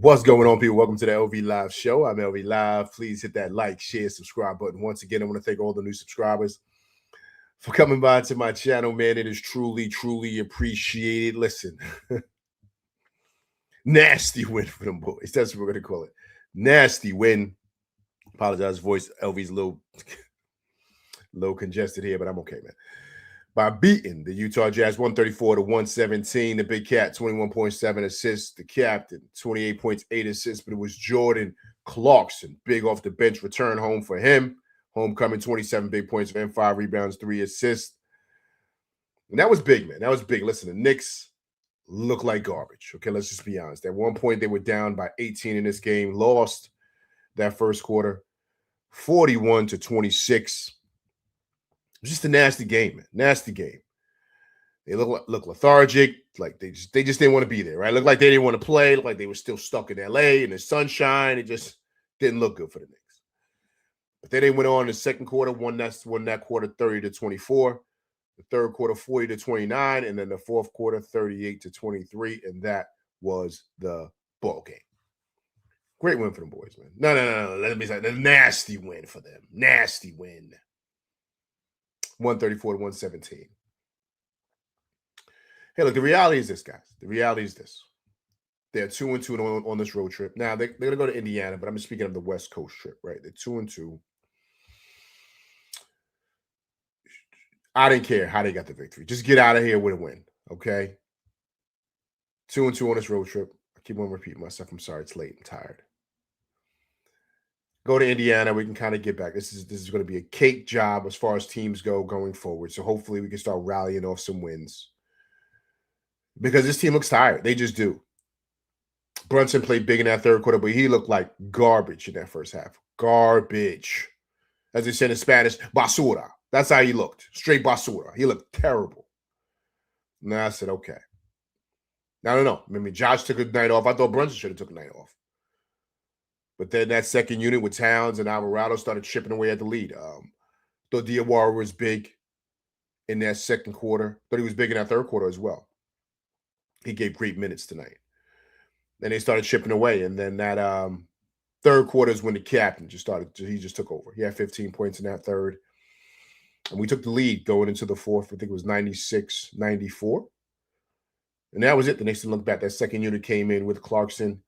What's going on, people? Welcome to the LV Live show. I'm LV Live. Please hit that like, share, subscribe button. Once again, I want to thank all the new subscribers for coming by to my channel, man. It is truly, truly appreciated. Listen, nasty win for them boys. That's what we're going to call it. Nasty win. Apologize, voice. LV's a little congested here, but I'm okay, man. By beating the Utah Jazz 134-117. The Big Cat, 21.7 assists. The captain, 28.8 assists, but it was Jordan Clarkson, big off the bench, return home for him. Homecoming, 27 big points for him, 5 rebounds, 3 assists. And that was big, man. That was big. Listen, the Knicks look like garbage. Okay, let's just be honest. At one point, they were down by 18 in this game, lost that first quarter, 41-26. It was just a nasty game, man. Nasty game. They look lethargic, like they just didn't want to be there, right? Looked like they didn't want to play, looked like they were still stuck in LA in the sunshine. It just didn't look good for the Knicks. But then they went on in the second quarter, won that quarter 30-24, the third quarter 40-29, and then the fourth quarter 38-23, and that was the ball game. Great win for them boys, man. No. Let me say the nasty win for them. Nasty win. 134-117. Hey, look, the reality is this, guys. The reality is this. They're 2-2 on this road trip. Now, they're going to go to Indiana, but I'm speaking of the West Coast trip, right? They're 2-2. I didn't care how they got the victory. Just get out of here with a win, okay? 2-2 on this road trip. I keep on repeating myself. I'm sorry. It's late. I'm tired. Go to Indiana. We can kind of get back. This is going to be a cake job as far as teams go going forward. So hopefully we can start rallying off some wins. Because this team looks tired. They just do. Brunson played big in that third quarter, but he looked like garbage in that first half. Garbage. As they said in Spanish, basura. That's how he looked. Straight basura. He looked terrible. And I said, okay. Now, I don't know. I mean, Josh took a night off. I thought Brunson should have took a night off. But then that second unit with Towns and Alvarado started chipping away at the lead. Thought Diawara was big in that second quarter. Thought he was big in that third quarter as well. He gave great minutes tonight. Then they started chipping away. And then that third quarter is when the captain he just took over. He had 15 points in that third. And we took the lead going into the fourth. I think it was 96-94. And that was it. The Knicks didn't look back. That second unit came in with Clarkson,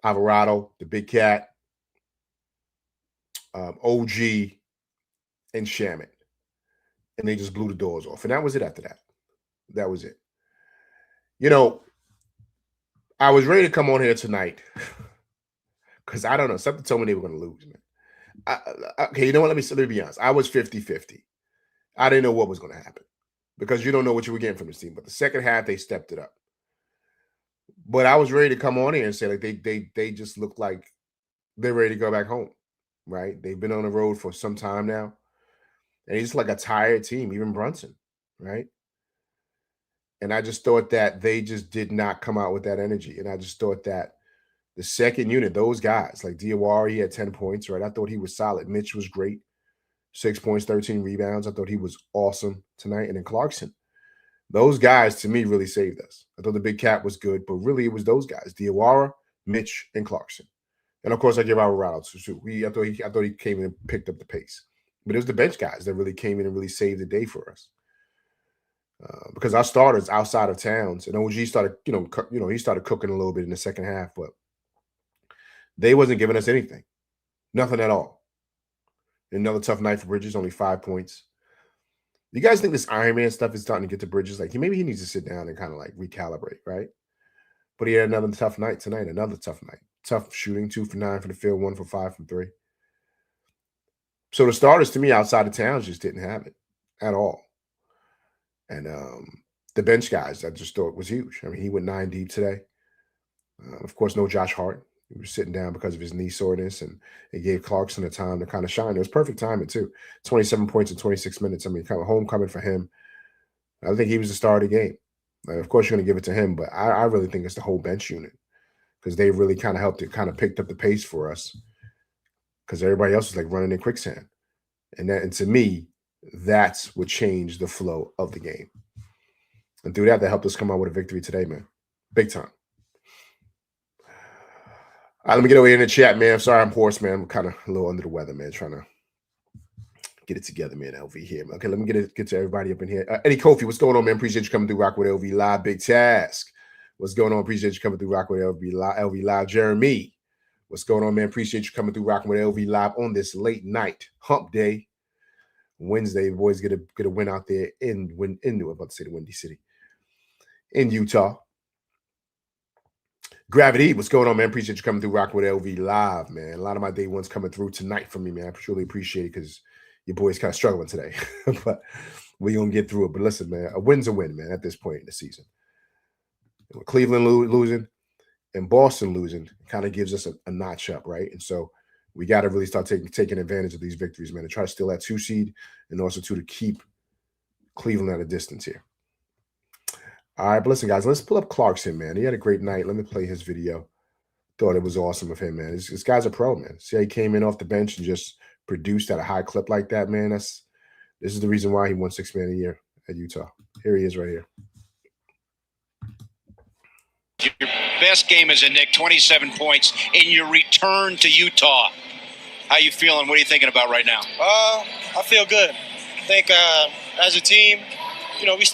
Alvarado, the Big Cat, OG, and Shamet. And they just blew the doors off. And that was it after that. That was it. You know, I was ready to come on here tonight because I don't know. Something told me they were going to lose, man. Okay, you know what? Let me be honest. I was 50-50. I didn't know what was going to happen because you don't know what you were getting from this team. But the second half, they stepped it up. But I was ready to come on here and say, like, they just look like they're ready to go back home, right? They've been on the road for some time now. And he's like a tired team, even Brunson, right? And I just thought that they just did not come out with that energy. And I just thought that the second unit, those guys, like Diawara, he had 10 points, right? I thought he was solid. Mitch was great. 6 points, 13 rebounds. I thought he was awesome tonight. And then Clarkson. Those guys, to me, really saved us. I thought the Big Cat was good, but really it was those guys, Diawara, Mitch, and Clarkson. And, of course, I give Alvarado too. I thought he came in and picked up the pace. But it was the bench guys that really came in and really saved the day for us. Because our starters outside of Towns and OG started, he started cooking a little bit in the second half, but they wasn't giving us anything. Nothing at all. Another tough night for Bridges, only 5 points. You guys think this Iron Man stuff is starting to get to Bridges? Like, maybe he needs to sit down and kind of like recalibrate, right? But he had another tough night tonight, another tough night. Tough shooting, 2 for 9 from the field, 1 for 5 from 3. So the starters, to me, outside of Towns, just didn't have it at all. And the bench guys, I just thought was huge. I mean, he went 9 deep today. Of course, no Josh Hart. He was sitting down because of his knee soreness, and it gave Clarkson the time to kind of shine. It was perfect timing, too. 27 points in 26 minutes. I mean, kind of homecoming for him. I think he was the star of the game. And of course, you're going to give it to him, but I really think it's the whole bench unit because they really kind of helped it, kind of picked up the pace for us because everybody else was like running in quicksand. And to me, that's what changed the flow of the game. And through that helped us come out with a victory today, man. Big time. All right, let me get over here in the chat, man. I'm sorry I'm hoarse, man. I'm kind of a little under the weather, man. Trying to get it together, man. LV here. Okay, let me get to everybody up in here. Eddie Kofi, what's going on, man? Appreciate you coming through Rock with LV Live. Big Task, what's going on? Appreciate you coming through Rock with LV Live. Jeremy, what's going on, man? Appreciate you coming through Rocking with LV Live on this late night hump day. Wednesday, the boys get a win out there in about to say the Windy City in Utah. Gravity, what's going on, man? Appreciate you coming through Rock with LV Live, man. A lot of my day ones coming through tonight for me, man. I truly appreciate it because your boy's kind of struggling today, but we're going to get through it. But listen, man, a win's a win, man, at this point in the season. And with Cleveland losing and Boston losing, kind of gives us a notch up, right? And so we got to really start taking advantage of these victories, man, and try to steal that 2 seed and also to keep Cleveland at a distance here. All right, but listen, guys, let's pull up Clarkson, man. He had a great night. Let me play his video. Thought it was awesome of him, man. This guy's a pro, man. See how he came in off the bench and just produced at a high clip like that, man. This is the reason why he won 6th Man of the Year at Utah. Here he is right here. Your best game as a Knick, 27 points in your return to Utah. How you feeling? What are you thinking about right now? I feel good. I think as a team, we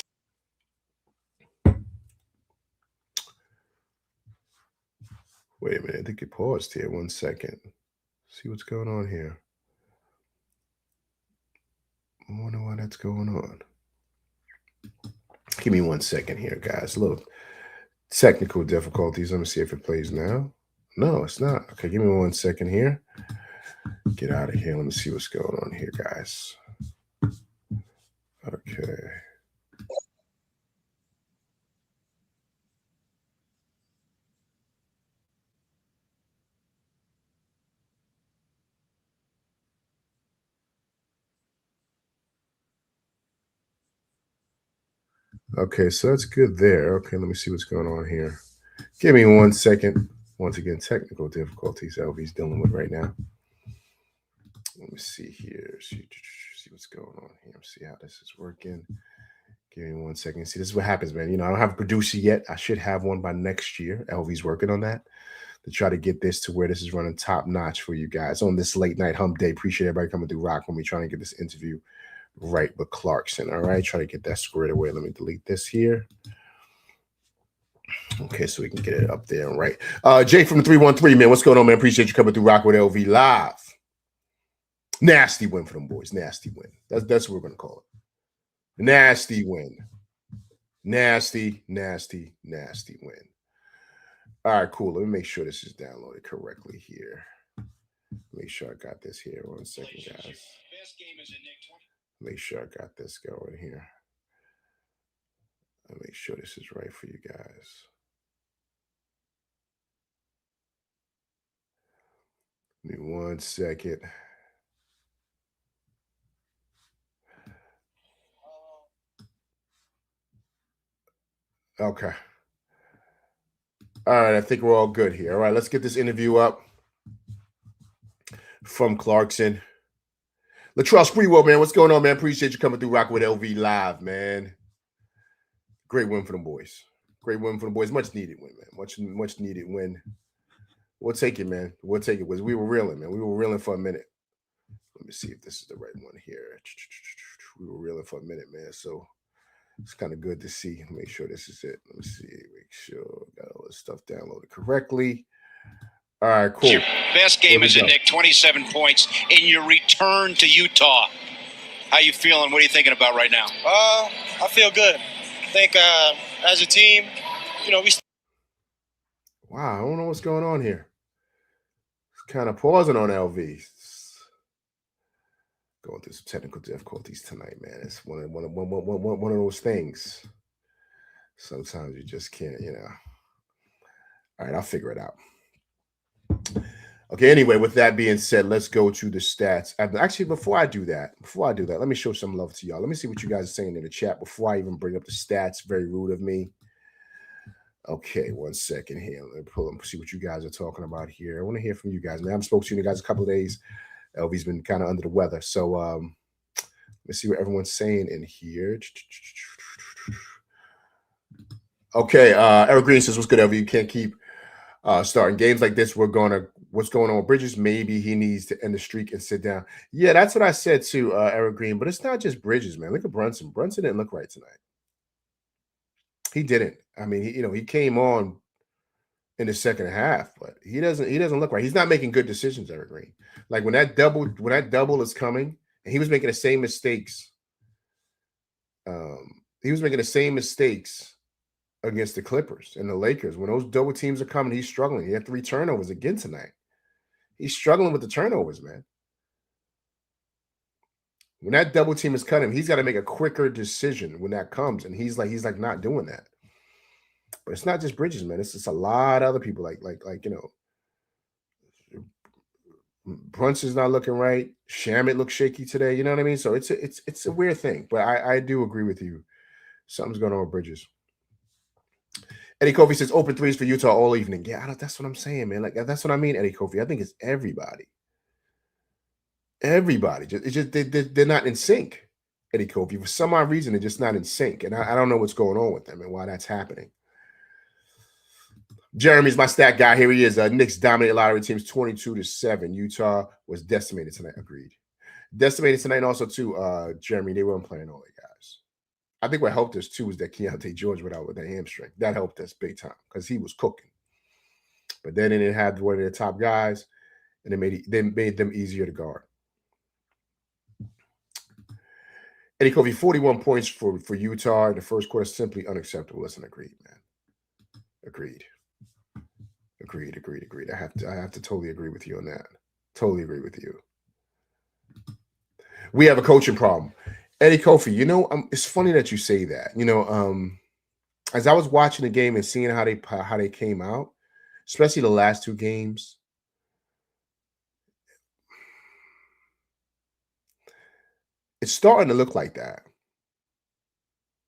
Wait a minute. I think it paused here. 1 second. See what's going on here. I wonder why that's going on. Give me 1 second here, guys. A little technical difficulties. Let me see if it plays now. No, it's not. Okay, give me 1 second here. Get out of here. Let me see what's going on here, guys. Okay. Okay, so that's good there. Okay, let me see what's going on here. Give me 1 second. Once again, technical difficulties LV's dealing with right now. Let me see here. See what's going on here. See how this is working. Give me 1 second. See, this is what happens, man. I don't have a producer yet. I should have one by next year. LV's working on that to try to get this to where this is running top notch for you guys on this late night hump day. Appreciate everybody coming through Rock when we're trying to get this interview right with Clarkson. All right, try to get that squared away. Let me delete this here. Okay, so we can get it up there. Right. Jay from the 313, man. What's going on, man? Appreciate you coming through Rock with LV Live. Nasty win for them boys. Nasty win. That's what we're going to call it. Nasty win. Nasty win. All right, cool. Let me make sure this is downloaded correctly here. Make sure I got this here. 1 second, guys. Make sure I got this going here. I'll make sure this is right for you guys. Give me 1 second. Okay. All right, I think we're all good here. All right, let's get this interview up from Clarkson. Latrell Sprewell, man, what's going on, man? Appreciate you coming through Rock with LV Live, man. Great win for them boys. Great win for the boys. Much needed win, man. Much needed win. We'll take it, man. We'll take it. We were reeling, man. We were reeling for a minute. Let me see if this is the right one here. We were reeling for a minute, man. So it's kind of good to see. Make sure this is it. Let me see. Make sure got all this stuff downloaded correctly. All right, cool. Your best game as a Knick, 27 points in your return to Utah. How you feeling? What are you thinking about right now? I feel good. I think as a team, we. Wow, I don't know what's going on here. It's kind of pausing on LV. Going through some technical difficulties tonight, man. It's one of those things. Sometimes you just can't, All right, I'll figure it out. Okay, anyway, with that being said, let's go to the stats. Actually, before I do that, let me show some love to y'all. Let me see what you guys are saying in the chat before I even bring up the stats. Very rude of me. Okay, 1 second here. Let me pull them, see what you guys are talking about here. I want to hear from you guys. Man, I haven't spoken to you guys a couple of days. LV's been kind of under the weather. So let's see what everyone's saying in here. Okay, Eric Green says, what's good, LV? You can't keep starting games like this. What's going on with Bridges? Maybe he needs to end the streak and sit down. Yeah, that's what I said to Eric Green. But it's not just Bridges, man. Look at Brunson. Brunson didn't look right tonight. He didn't. I mean, he came on in the second half, but he doesn't look right. He's not making good decisions, Eric Green. Like when that double is coming, and he was making the same mistakes. He was making the same mistakes against the Clippers and the Lakers. When those double teams are coming, he's struggling. He had 3 turnovers again tonight. He's struggling with the turnovers, man. When that double team is cutting him, he's got to make a quicker decision when that comes, and he's like not doing that. But it's not just Bridges, man. It's just a lot of other people. Like Brunson's not looking right. Shamet looks shaky today. You know what I mean? So it's a weird thing. But I do agree with you. Something's going on with Bridges. Eddie Kofi says open threes for Utah all evening. Yeah, that's what I'm saying, man. Like that's what I mean, Eddie Kofi. I think it's everybody. Everybody. It's just they're not in sync. Eddie Kofi. For some odd reason, they're just not in sync. And I don't know what's going on with them and why that's happening. Jeremy's my stat guy. Here he is. Knicks dominated lottery teams 22-7. Utah was decimated tonight. Agreed. Decimated tonight. And also, too, Jeremy, they weren't playing all the guys. I think what helped us, too, was that Keontae George went out with that hamstring. That helped us big time because he was cooking. But then they had one of their top guys, and they made them easier to guard. Eddie Kofi, 41 points for Utah in the first quarter, simply unacceptable. Listen, agreed, man. Agreed. I have to totally agree with you on that. Totally agree with you. We have a coaching problem. Eddie Kofi, it's funny that you say that. As I was watching the game and seeing how they came out, especially the last 2 games, it's starting to look like that.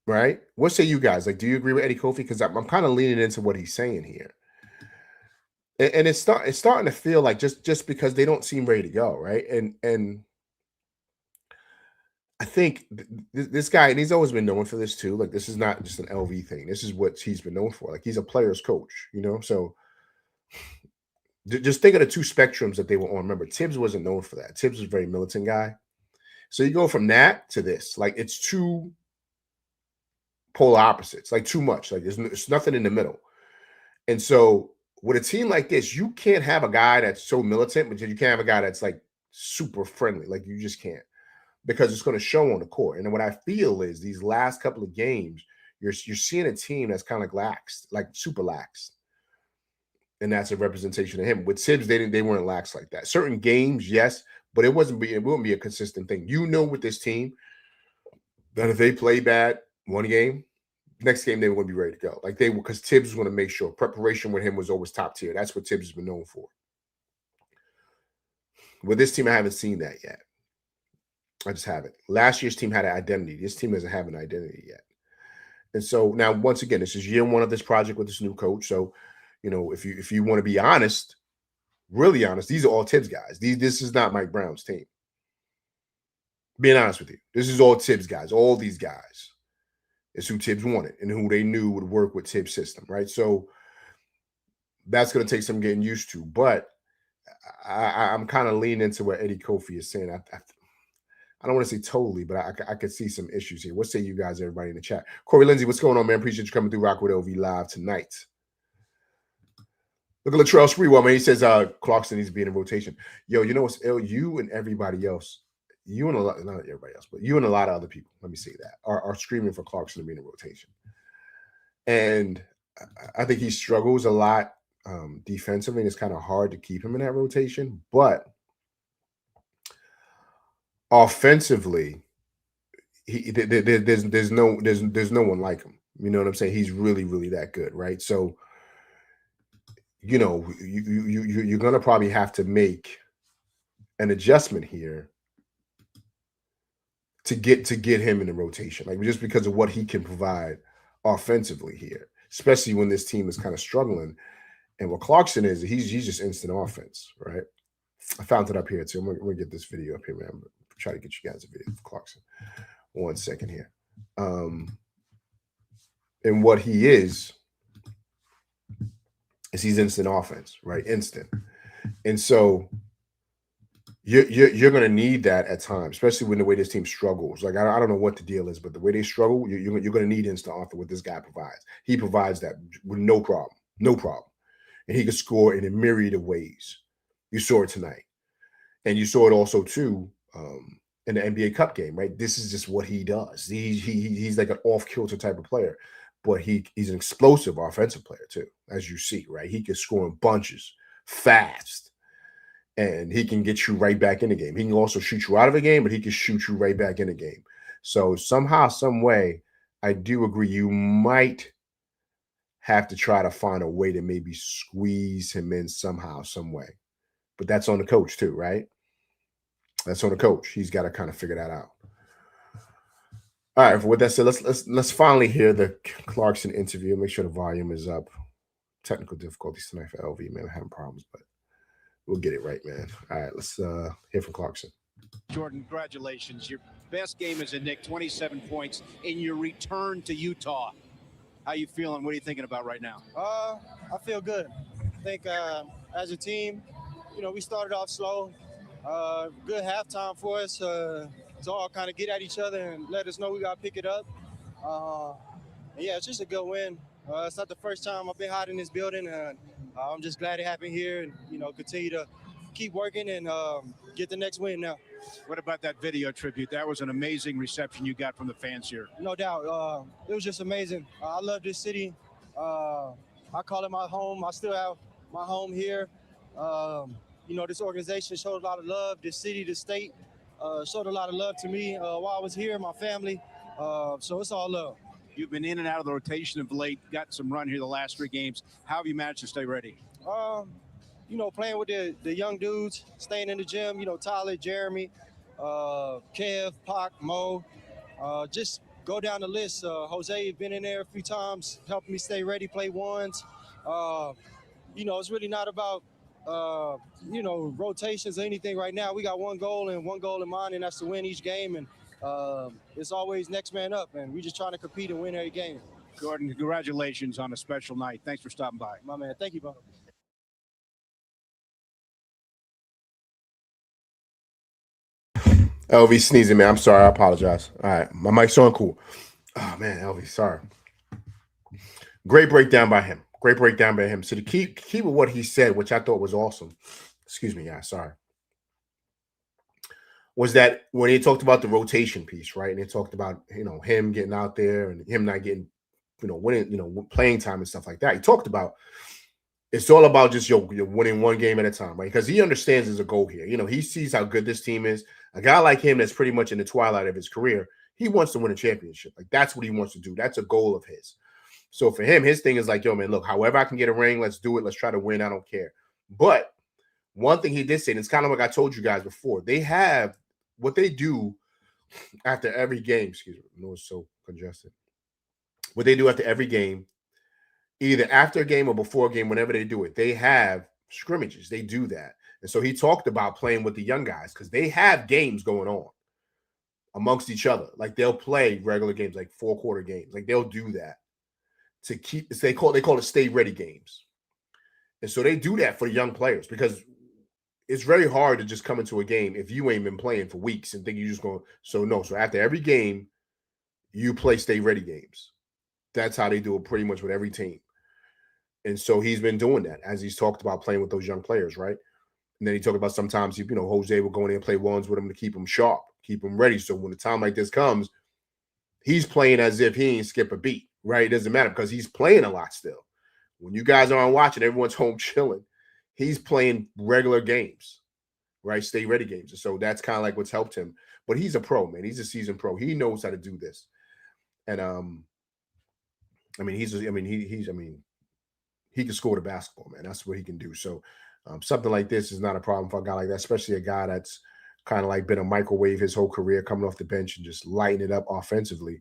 Right? What say you guys? Like, do you agree with Eddie Kofi? Because I'm kind of leaning into what he's saying here. And it's starting to feel like just because they don't seem ready to go, right? And I think this guy, and he's always been known for this too. Like, this is not just an LV thing. This is what he's been known for. Like, he's a player's coach, So just think of the 2 spectrums that they were on. Remember, Tibbs wasn't known for that. Tibbs was a very militant guy. So you go from that to this. Like, it's 2 polar opposites. Like, too much. Like, there's nothing in the middle. And so with a team like this, you can't have a guy that's so militant, but you can't have a guy that's like super friendly. Like, you just can't, because it's going to show on the court. And what I feel is these last couple of games, you're seeing a team that's kind of lax, like super lax. And that's a representation of him. With Tibbs, they weren't lax like that. Certain games, yes, but it wouldn't be a consistent thing. With this team, that if they play bad one game, next game they were going to be ready to go. Like, because Tibbs was going to make sure preparation with him was always top tier. That's what Tibbs has been known for. With this team, I haven't seen that yet. I just haven't. Last year's team had an identity. This team doesn't have an identity yet. And so now, once again, this is year 1 of this project with this new coach. So, if you want to be honest, really honest, these are all Tibbs guys. This is not Mike Brown's team. Being honest with you, this is all Tibbs guys. All these guys. It's who Tibbs wanted and who they knew would work with Tibbs' system, right? So that's going to take some getting used to. But I'm kind of leaning into what Eddie Kofi is saying. I don't want to say totally, but I could see some issues here. What say you guys, everybody in the chat? Corey Lindsay, what's going on, man? Appreciate you coming through Rock with LV Live tonight. Look at Latrell Sprewell, man. He says Clarkson needs to be in a rotation. Yo, you know what's ill? You and everybody else, you and a lot, not everybody else, but you and a lot of other people, let me say that, are screaming for Clarkson to be in a rotation. And I think he struggles a lot defensively, and it's kind of hard to keep him in that rotation. But offensively, there's no one like him. You know what I'm saying? He's really, really that good, right? So, you're going to probably have to make an adjustment here to get him in the rotation, like, just because of what he can provide offensively here, especially when this team is kind of struggling. And what Clarkson is, he's just instant offense, right? I found it up here too. I'm gonna get this video up here, man. I'm gonna try to get you guys a video of Clarkson. 1 second here. And what he is is he's instant offense, right? Instant. And so you're going to need that at times, especially when the way this team struggles. Like, I don't know what the deal is, but the way they struggle, you're going to need instant offense. What this guy provides, he provides that with no problem, and he can score in a myriad of ways. You saw it tonight, and you saw it also too in the NBA Cup game, right? This is just what he does. He's like an off kilter type of player, but he's an explosive offensive player too, as you see, right? He can score in bunches, fast. And he can get you right back in the game. He can also shoot you out of a game, but he can shoot you right back in the game. So somehow, some way, I do agree you might have to try to find a way to maybe squeeze him in somehow, some way. But that's on the coach too, right? That's on the coach. He's got to kind of figure that out. All right. With that said, let's finally hear the Clarkson interview. Make sure the volume is up. Technical difficulties tonight for LV, man. I'm having problems, but we'll get it right, man. All right, let's hear from Clarkson. Jordan, congratulations. Your best game as a Knick, 27 points in your return to Utah. How you feeling? What are you thinking about right now? I feel good. I think as a team, we started off slow. Good halftime for us to all kind of get at each other and let us know we got to pick it up. Yeah, it's just a good win. It's not the first time I've been hot in this building, and I'm just glad it happened here and, continue to keep working and get the next win now. What about that video tribute? That was an amazing reception you got from the fans here. No doubt. It was just amazing. I love this city. I call it my home. I still have my home here. This organization showed a lot of love. This city, this state showed a lot of love to me while I was here, my family. So it's all love. You've been in and out of the rotation of late, got some run here the last 3 games. How have you managed to stay ready? Playing with the young dudes, staying in the gym, Tyler, Jeremy, Kev, Pac, Mo. Just go down the list. Jose been in there a few times, helping me stay ready, play ones. It's really not about, rotations or anything right now. We got one goal in mind, and that's to win each game. And it's always next man up, and we're just trying to compete and win every game. Gordon, congratulations on a special night. Thanks for stopping by. My man, thank you, bro. LV sneezing, man. I'm sorry. I apologize. All right. My mic's on cool. Oh, man, LV, sorry. Great breakdown by him. So to keep with what he said, which I thought was awesome. Excuse me, guys. Sorry. Was that when he talked about the rotation piece, right? And he talked about, him getting out there and him not getting, winning, playing time and stuff like that. He talked about it's all about just you're winning one game at a time, right? Because he understands there's a goal here. He sees how good this team is. A guy like him that's pretty much in the twilight of his career, he wants to win a championship. Like, that's what he wants to do. That's a goal of his. So for him, his thing is like, yo, man, look, however I can get a ring, let's do it. Let's try to win. I don't care. But one thing he did say, and it's kind of like I told you guys before, they have what they do after every game. Excuse me. I know it's so congested. What they do after every game, either after a game or before a game, whenever they do it, they have scrimmages. They do that. And so he talked about playing with the young guys because they have games going on amongst each other. Like, they'll play regular games, like 4-quarter games. Like, they'll do that to keep, they call it stay ready games. And so they do that for the young players because it's very hard to just come into a game if you ain't been playing for weeks and think you're just going. So after every game, you play stay ready games. That's how they do it pretty much with every team. And so he's been doing that as he's talked about playing with those young players, right? And then he talked about sometimes, Jose will go in there and play ones with him to keep him sharp, keep him ready. So when a time like this comes, he's playing as if he ain't skip a beat, right? It doesn't matter because he's playing a lot still. When you guys aren't watching, everyone's home chilling. He's playing regular games, right? Stay ready games. And so that's kind of like what's helped him. But he's a pro, man. He's a seasoned pro. He knows how to do this. And he can score the basketball, man. That's what he can do. So something like this is not a problem for a guy like that, especially a guy that's kind of like been a microwave his whole career, coming off the bench and just lighting it up offensively.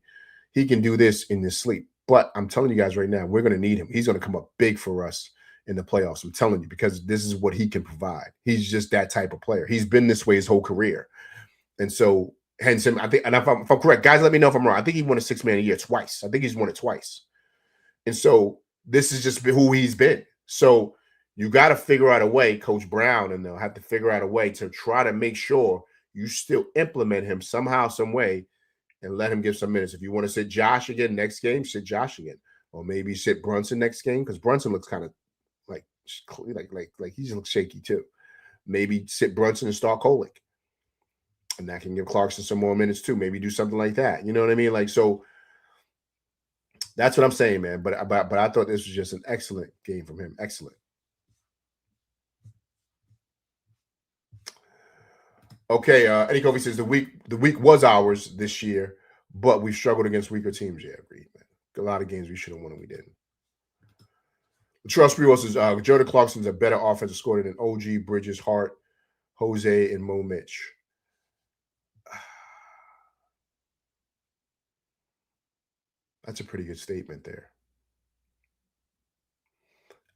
He can do this in his sleep. But I'm telling you guys right now, we're going to need him. He's going to come up big for us in the playoffs. I'm telling you, because this is what he can provide. He's just that type of player. He's been this way his whole career. And so, hence him, I think, and if I'm correct, guys, let me know if I'm wrong. I think he won a 6-man a year twice. I think he's won it twice. And so this is just who he's been. So you got to figure out a way, Coach Brown, and they'll have to figure out a way to try to make sure you still implement him somehow, some way, and let him give some minutes. If you want to sit Josh again next game, sit Josh again, or maybe sit Brunson next game because Brunson looks kind of like he just looks shaky too. Maybe sit Brunson and start Kolick, and that can give Clarkson some more minutes too. Maybe do something like that. You know what I mean? Like, so that's what I'm saying, man. But I thought this was just an excellent game from him. Excellent. Okay, Eddie Kobe says the week was ours this year, but we struggled against weaker teams. Yeah, agreed, man. A lot of games we should have won and we didn't. Charles Sprewell says Jordan Clarkson's a better offensive scorer than OG, Bridges, Hart, Jose, and Mo Mitch. That's a pretty good statement there.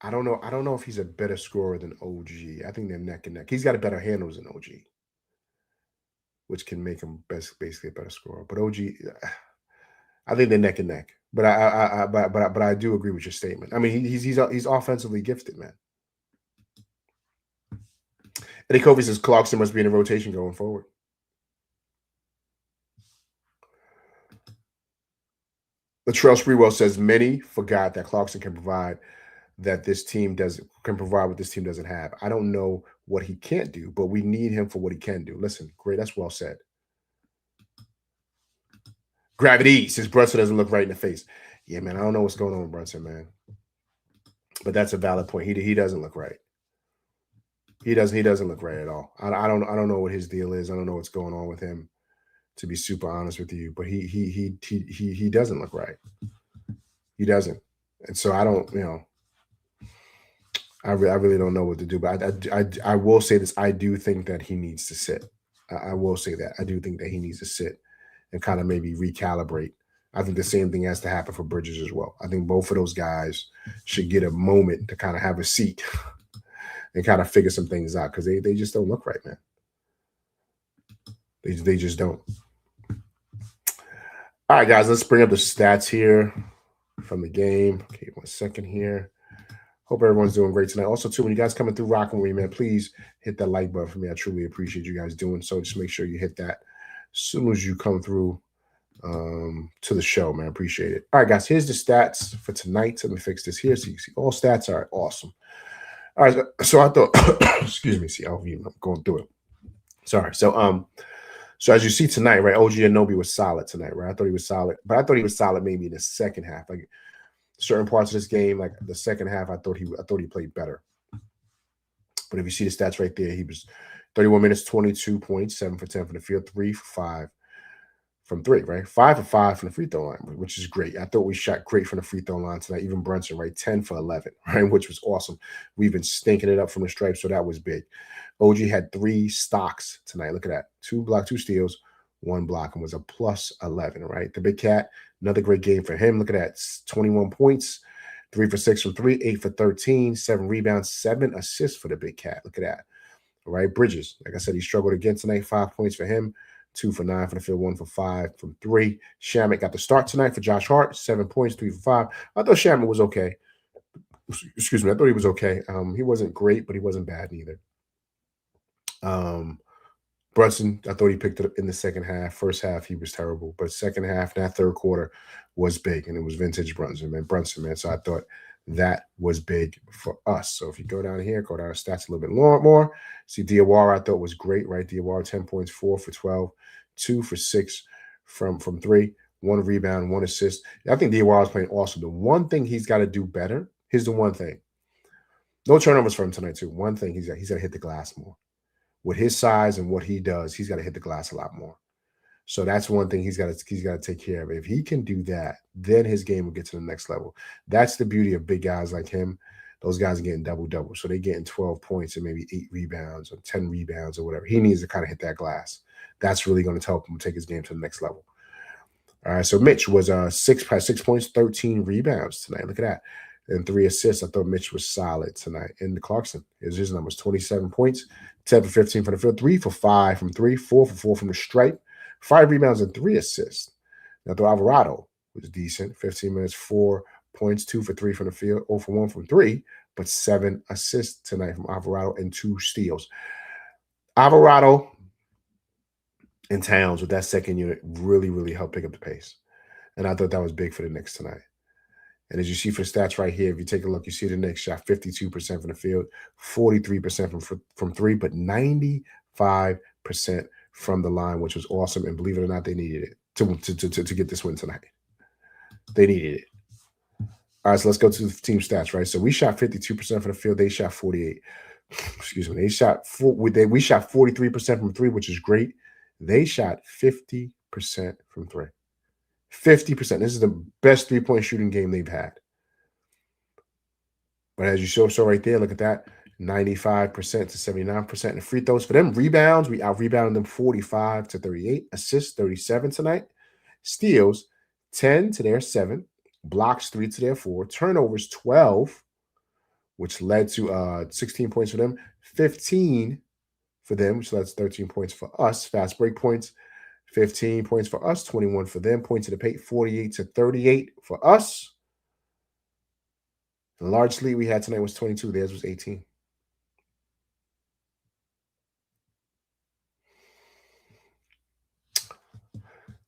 I don't know if he's a better scorer than OG. I think they're neck and neck. He's got a better handles than OG, which can make him basically a better scorer. But OG, I think they're neck and neck. But I do agree with your statement. I mean, he's offensively gifted, man. Eddie Kobe says Clarkson must be in a rotation going forward. Latrell Sprewell says many forgot that Clarkson can provide what this team doesn't have. I don't know what he can't do, but we need him for what he can do. Listen, great. That's well said. Gravity says Brunson doesn't look right in the face. Yeah, man, I don't know what's going on with Brunson, man. But that's a valid point. He doesn't look right. He doesn't look right at all. I don't know what his deal is. I don't know what's going on with him, to be super honest with you. But he doesn't look right. He doesn't. And so I don't, I really don't know what to do. But I will say this. I do think that he needs to sit. I will say that. I do think that he needs to sit and kind of maybe recalibrate. I think the same thing has to happen for Bridges as well. I think both of those guys should get a moment to kind of have a seat and kind of figure some things out because they just don't look right, man. They just don't. All right, guys, let's bring up the stats here from the game. Okay, 1 second here. Hope everyone's doing great tonight. Also, too, when you guys coming through rocking with me, man, please hit that like button for me. I truly appreciate you guys doing so. Just make sure you hit that as soon as you come through to the show, man. Appreciate it. All right, guys, here's the stats for tonight. Let me fix this here so you can see all stats. All right, awesome. All right, so I thought, excuse me, see, I'm going through it. Sorry. So as you see tonight, right, OG Anunoby was solid tonight, right? I thought he was solid, but I thought he was solid maybe in the second half. Like certain parts of this game, like the second half, I thought he played better. But if you see the stats right there, he was 31 minutes, 22 points, 7 for 10 from the field, 3 for 5 from 3, right? 5 for 5 from the free throw line, which is great. I thought we shot great from the free throw line tonight. Even Brunson, right? 10 for 11, right? Which was awesome. We've been stinking it up from the stripe, so that was big. OG had 3 stocks tonight. Look at that. 2 blocks, 2 steals, 1 block, and was a plus 11, right? The big cat, another great game for him. Look at that. 21 points, 3 for 6 from 3, 8 for 13, 7 rebounds, 7 assists for the big cat. Look at that. All right, Bridges, like I said, he struggled again tonight. 5 points for him, 2 for 9 from the field, 1 for 5 from 3. Shamet got the start tonight for Josh Hart, 7 points, 3 for 5. I thought Shamet was okay. Excuse me, I thought he was okay. He wasn't great, but he wasn't bad either. Brunson, I thought he picked it up in the second half. First half, he was terrible. But second half, that third quarter was big, and it was vintage Brunson, man. So I thought that was big for us. So if you go down here, go down to stats a little bit more. See, Diawara I thought was great, right? Diawara, 10 points, 4 for 12, 2 for 6 from 3, 1 rebound, 1 assist. I think Diawara is playing awesome. The one thing he's got to do better, here's the one thing. No turnovers for him tonight, too. One thing, he's got to hit the glass more. With his size and what he does, he's got to hit the glass a lot more. So that's one thing he's got to take care of. If he can do that, then his game will get to the next level. That's the beauty of big guys like him. Those guys are getting double-double. So they're getting 12 points and maybe 8 rebounds or 10 rebounds or whatever. He needs to kind of hit that glass. That's really going to help him take his game to the next level. All right, so Mitch was 6 points, 13 rebounds tonight. Look at that. And 3 assists. I thought Mitch was solid tonight. And Clarkson, his numbers, 27 points, 10 for 15 from the field, 3 for 5 from 3, 4 for 4 from the stripe, 5 rebounds and 3 assists. Now, though Alvarado was decent, 15 minutes, 4 points, 2 for 3 from the field, 0 for 1 from 3, but 7 assists tonight from Alvarado and 2 steals. Alvarado and Towns with that second unit really, really helped pick up the pace. And I thought that was big for the Knicks tonight. And as you see for stats right here, if you take a look, you see the Knicks shot 52% from the field, 43% from three, but 95% from the line, which was awesome. And believe it or not, they needed it to get this win tonight. They needed it. All right, so let's go to the team stats, right? So we shot 52% from the field. They shot 48. Excuse me. We shot 43% from three, which is great. They shot 50% from three. 50%. This is the best three-point shooting game they've had. But as you saw right there, look at that. 95% to 79%. And free throws for them. Rebounds, we out-rebounded them 45 to 38. Assists, 37 tonight. Steals, 10 to their 7. Blocks, 3 to their 4. Turnovers, 12, which led to 16 points for them. 15 for them, which led to 13 points for us. Fast break points, 15 points for us, 21 for them. Points to the paint, 48 to 38 for us. The largest lead we had tonight was 22. Theirs was 18.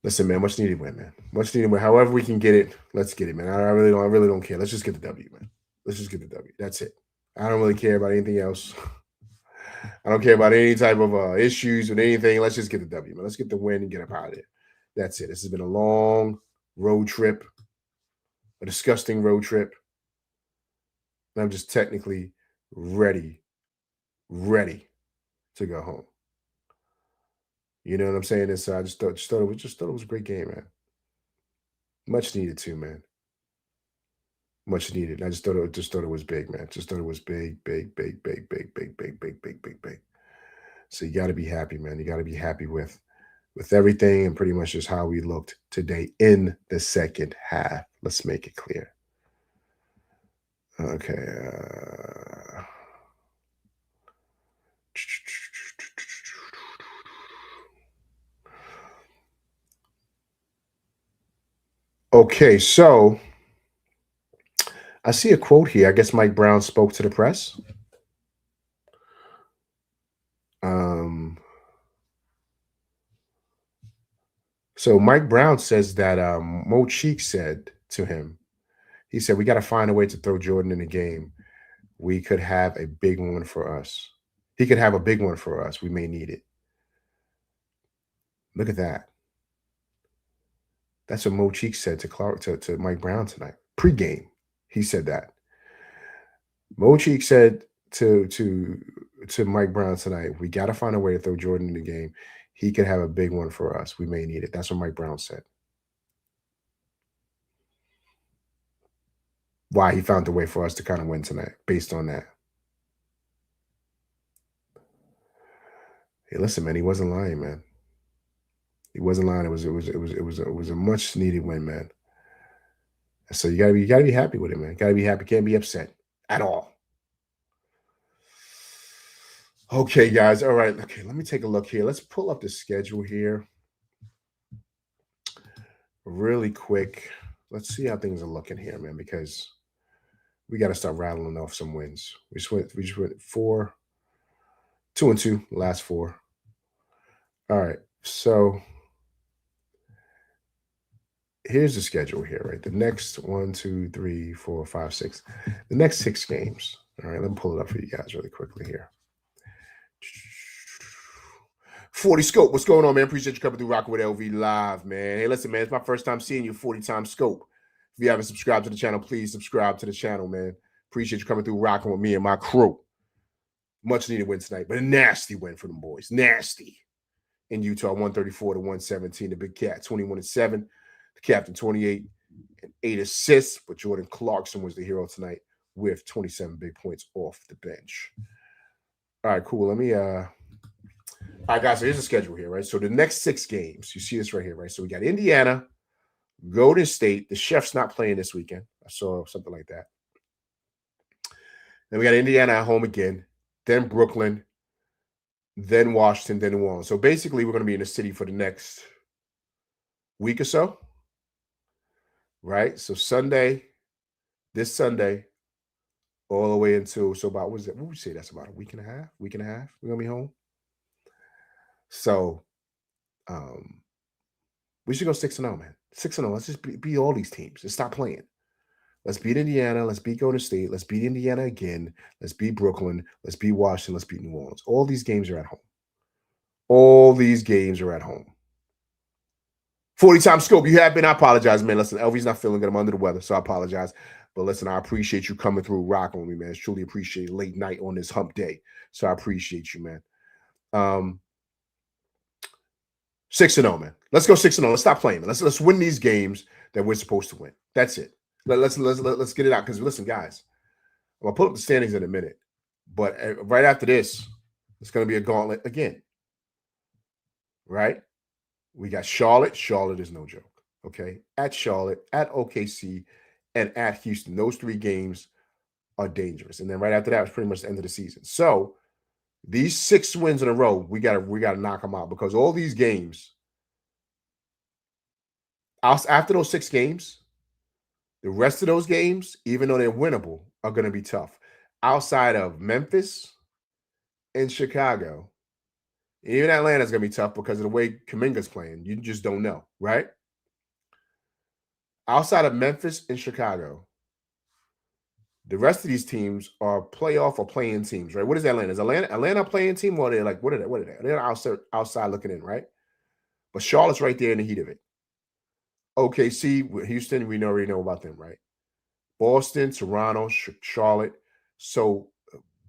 Listen, man, much needed win, man. Much needed win. However we can get it, let's get it, man. I really don't care. Let's just get the W, man. Let's just get the W. That's it. I don't really care about anything else. I don't care about any type of issues with anything. Let's just get the W, man. Let's get the win and get up out of there. That's it. This has been a long road trip, a disgusting road trip. And I'm just technically ready to go home. You know what I'm saying? And so I just thought it was a great game, man. Much needed too, man. Much needed. I just thought it was big, man. Just thought it was big. So you got to be happy, man. You got to be happy with everything and pretty much just how we looked today in the second half. Let's make it clear. Okay. Okay, so I see a quote here. I guess Mike Brown spoke to the press. So Mike Brown says that Mo Cheek said to him, he said, we got to find a way to throw Jordan in the game. We could have a big one for us. He could have a big one for us. We may need it. Look at that. That's what Mo Cheek said to Mike Brown tonight. Pre-game, he said that. Mo Cheek said to Mike Brown tonight, we got to find a way to throw Jordan in the game. He could have a big one for us. We may need it. That's what Mike Brown said. Why he found a way for us to kind of win tonight based on that. Hey, listen, man, he wasn't lying, man. He wasn't lying. It was a much needed win, man. So you gotta be happy with it, man. Gotta be happy. Can't be upset at all. Okay, guys. All right. Okay, let me take a look here. Let's pull up the schedule here really quick. Let's see how things are looking here, man, because we got to start rattling off some wins. We just went 2-2, last 4. All right. So here's the schedule here, right? The next 1, 2, 3, 4, 5, 6. The next 6 games. All right, let me pull it up for you guys really quickly here. 40 Scope, what's going on, man? Appreciate you coming through Rocking with LV Live, man. Hey, listen, man, it's my first time seeing you 40 times Scope. If you haven't subscribed to the channel, please subscribe to the channel, man. Appreciate you coming through Rocking with me and my crew. Much needed win tonight, but a nasty win for them boys. Nasty. In Utah, 134 to 117. The Big Cat, 21-7. The Captain, 28 and 8 assists. But Jordan Clarkson was the hero tonight with 27 big points off the bench. All right, cool. Let me all right, guys, so here's the schedule here, right? So the next 6 games, you see this right here, right? So we got Indiana, Golden State. The Chef's not playing this weekend. I saw something like that. Then we got Indiana at home again, then Brooklyn, then Washington, then New Orleans. So basically, we're going to be in the city for the next week or so, right? So this Sunday, all the way until, so about, what would we say, that's about a week and a half, we're gonna be home. So we should go 6-0, man. 6-0. Let's just beat all these teams. Just stop playing. Let's beat Indiana. Let's beat Golden State. Let's beat Indiana again. Let's beat Brooklyn. Let's beat Washington. Let's beat New Orleans. All these games are at home. All these games are at home. 40 times scope. You have been. I apologize, man. Listen, Elvy's not feeling good. I'm under the weather, so I apologize. But listen, I appreciate you coming through, rocking with me, man. It's truly appreciate late night on this hump day. So I appreciate you, man. 6-0, man. Let's go 6-0. Let's stop playing, man. Let's win these games that we're supposed to win. That's it. Let's get it out. Because listen, guys, I'm gonna put up the standings in a minute, but right after this, it's gonna be a gauntlet again. Right? We got Charlotte. Charlotte is no joke. Okay, at Charlotte, at OKC, and at Houston. Those 3 games are dangerous. And then right after that, it's pretty much the end of the season. So these 6 wins in a row, we gotta knock them out, because all these games, after those 6 games, the rest of those games, even though they're winnable, are going to be tough. Outside of Memphis and Chicago, even Atlanta's going to be tough because of the way Kuminga's playing. You just don't know, right? Outside of Memphis and Chicago, the rest of these teams are playoff or playing teams, right? What is Atlanta? Is Atlanta a playing team, or are they like, what are they? They're outside looking in, right? But Charlotte's right there in the heat of it. OKC, Houston, we already know about them, right? Boston, Toronto, Charlotte. So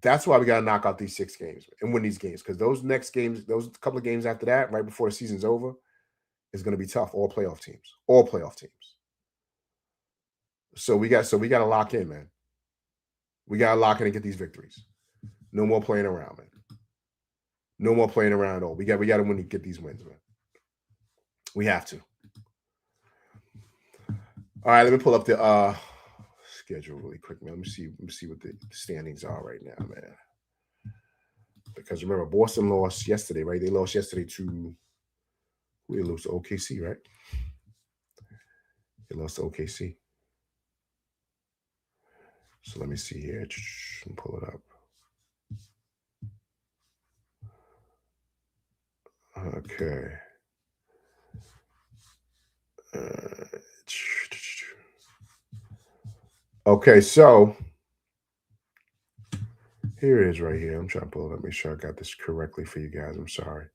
that's why we got to knock out these 6 games and win these games, because those next games, those couple of games after that, right before the season's over, is going to be tough. All playoff teams. So we got to lock in, man. We got to lock in and get these victories. No more playing around, man. No more playing around at all. We got to win and get these wins, man. We have to. All right, let me pull up the schedule really quick, man. Let me see what the standings are right now, man. Because remember, Boston lost yesterday, right? They lost yesterday to, who did they lose to? OKC, right? They lost to OKC. So let me see here. Pull it up. Okay. Okay, so here it is right here. I'm trying to pull it up, make sure I got this correctly for you guys. I'm sorry.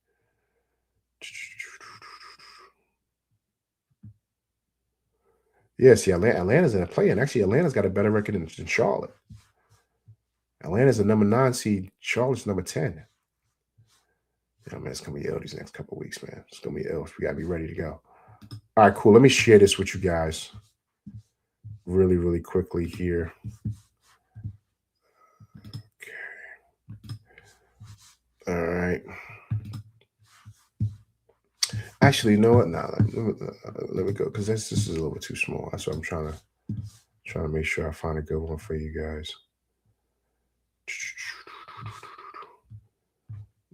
Yeah, see, Atlanta's in a play-in. Actually, Atlanta's got a better record than Charlotte. Atlanta's the number 9 seed. Charlotte's number 10. Yeah, man, it's going to be ill these next couple of weeks, man. It's going to be ill. We got to be ready to go. All right, cool. Let me share this with you guys really, really quickly here. Okay. All right. Actually, you know what? Nah, let me go, because this is a little bit too small. That's what I'm trying to make sure I find a good one for you guys.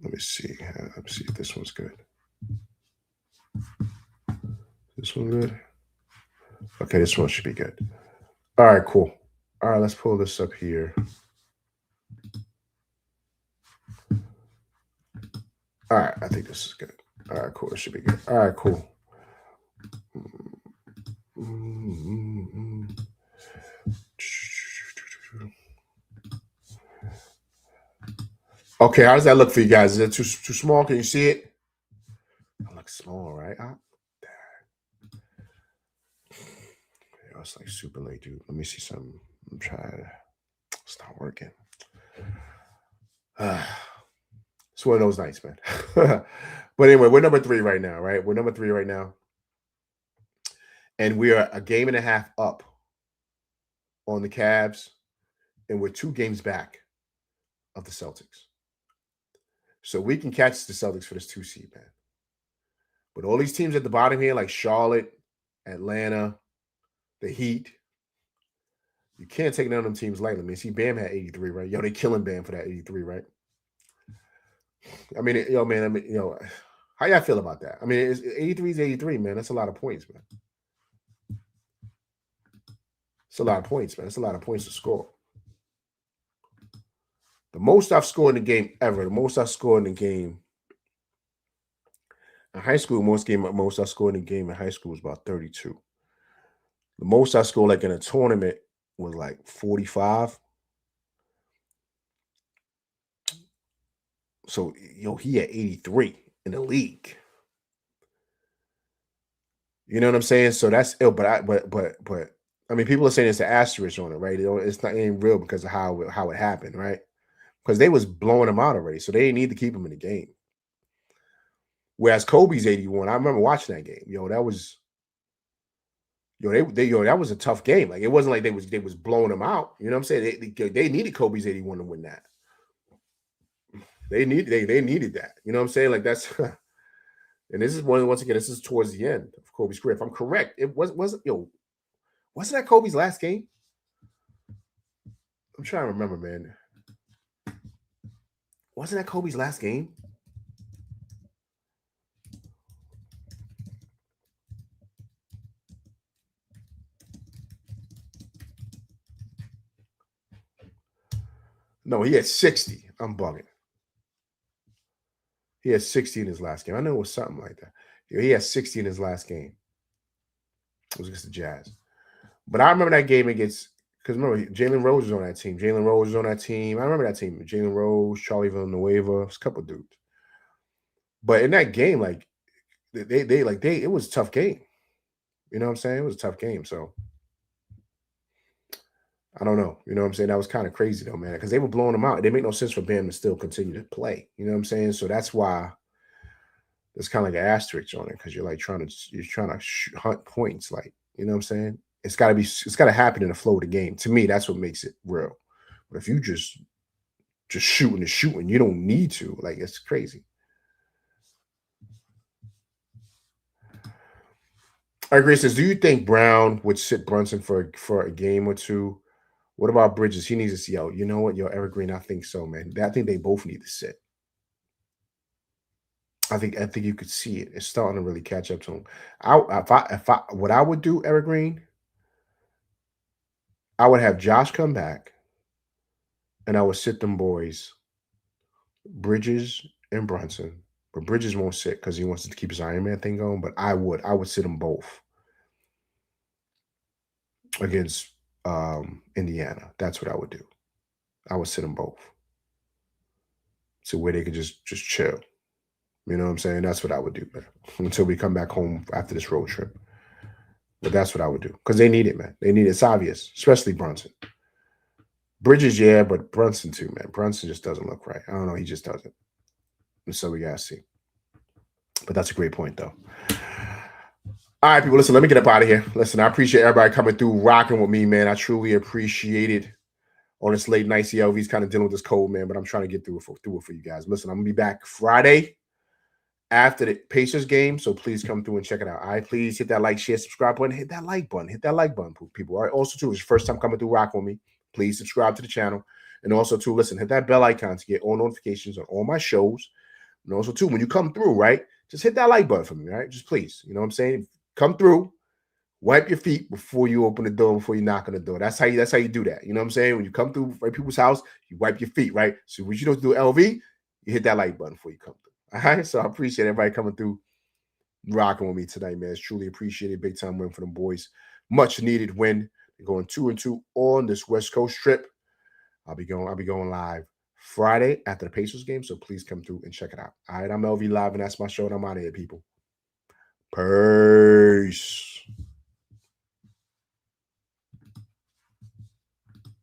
Let me see. Let's see if this one's good. This one good? Okay, this one should be good. All right, cool. All right, let's pull this up here. All right, I think this is good. All right, cool. It should be good. All right, cool. Okay, how does that look for you guys? Is it too small? Can you see it? It looks small, right? It's like super late, dude. Let me see something. I'm trying to stop working. It's one of those nights, man. But anyway, we're number 3 right now, right? We're number 3 right now. And we are a game and a half up on the Cavs. And we're 2 games back of the Celtics. So we can catch the Celtics for this 2 seed, man. But all these teams at the bottom here, like Charlotte, Atlanta, the Heat, you can't take none of them teams lightly. I mean, see, Bam had 83, right? Yo, they killing Bam for that 83, right? I mean, how y'all feel about that? I mean, 83 is 83, man. That's a lot of points, man. It's a lot of points, man. It's a lot of points to score. The most I've scored in the game ever, the most I scored in the game in high school, most I scored in the game in high school was about 32. The most I scored like in a tournament was like 45. So he had 83 in the league. You know what I'm saying? So that's ill. But I mean, people are saying it's an asterisk on it, right? It's not ain't real because of how it happened, right? Because they was blowing him out already, so they didn't need to keep him in the game. Whereas Kobe's 81, I remember watching that game. That was that was a tough game. Like it wasn't like they was blowing him out. You know what I'm saying? They needed Kobe's 81 to win that. They needed that. You know what I'm saying? Like that's and this is once again, this is towards the end of Kobe's career. If I'm correct, it wasn't that Kobe's last game? I'm trying to remember, man. Wasn't that Kobe's last game? No, he had 60. I'm bugging. He had 60 in his last game. I know it was something like that. He had 60 in his last game. It was against the Jazz. But I remember that game against, because remember, Jalen Rose was on that team. I remember that team. Jalen Rose, Charlie Villanueva, a couple of dudes. But in that game, like, it was a tough game. You know what I'm saying? It was a tough game. So I don't know. You know what I'm saying? That was kind of crazy though, man, because they were blowing them out. It didn't make no sense for Bam to still continue to play. You know what I'm saying? So that's why there's kind of like an asterisk on it, because you're trying to hunt points. Like, you know what I'm saying? It's got to happen in the flow of the game. To me, that's what makes it real. But if you just shooting, you don't need to. Like, it's crazy. I agree. Says, do you think Brown would sit Brunson for a game or two? What about Bridges? He needs to see out. You know what, Evergreen? I think so, man. I think they both need to sit. I think you could see it. It's starting to really catch up to him. What I would do, Evergreen, I would have Josh come back, and I would sit them boys, Bridges and Brunson. But Bridges won't sit because he wants to keep his Iron Man thing going. But I would sit them both against Indiana. That's what I would do. I would sit them both to where they could just chill. You know what I'm saying? That's what I would do, man, until we come back home after this road trip. But that's what I would do, because they need it, man. They need it. It's obvious, especially Brunson. Bridges, yeah, but Brunson too, man. Brunson just doesn't look right. I don't know. He just doesn't. And so we got to see. But that's a great point, though. All right, people, listen, let me get up out of here. Listen, I appreciate everybody coming through, rocking with me, man. I truly appreciate it. On this late night, CLV's kind of dealing with this cold, man, but I'm trying to get through it for you guys. Listen, I'm going to be back Friday after the Pacers game, so please come through and check it out. All right, please hit that like, share, subscribe button. Hit that like button. Hit that like button, people. All right, also, too, it's your first time coming through rocking with me. Please subscribe to the channel. And also, too, listen, hit that bell icon to get all notifications on all my shows. And also, too, when you come through, right, just hit that like button for me, right? Just please, you know what I'm saying? Come through, wipe your feet before you open the door, before you knock on the door. That's how you do that. You know what I'm saying? When you come through white people's house, you wipe your feet, right? So what you don't do LV, you hit that like button before you come through. All right? So I appreciate everybody coming through, rocking with me tonight, man. It's truly appreciated. Big time win for them boys. Much needed win. They're going 2-2 on this West Coast trip. I'll be going live Friday after the Pacers game, so please come through and check it out. All right, I'm LV Live, and that's my show, and I'm out of here, people. Peace.